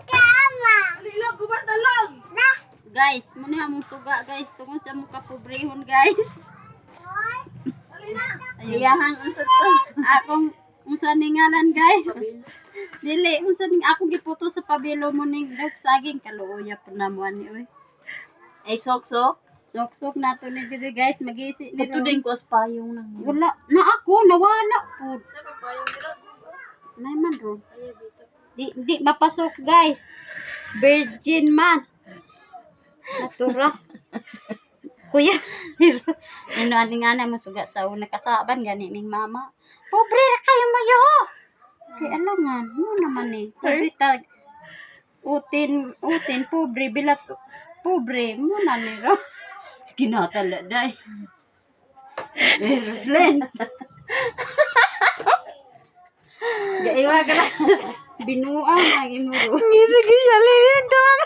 Alila, gumatalong. Guys, muna among suga guys. Tungod sa mukha pobrehon guys. Iyahang unsa to? Akong unsa ningalan guys. Dili unsa ning ako giputo sa pabilo mo ning saging kaluoya po na mo ani oy. Ay sok-sok. Sok-sok nato ni diri guys magisi ni. Ito din ko as payong nang. Wala na ako nawala pud. Nay man ro. Di mapasok guys. Virgin man. Natura. Kuya, ano ani nga na masuga sa una kasaban gani ning mama. Pobre ra kayo mayo. Kay alangan, mo naman eh. Pobre tag. Utin, pobre, bilat, pobre, mo na ni ro. Kinatala day. Ruslen. Gaiwa ka na. Binuang ang imuro. Sige, siya lilit naman.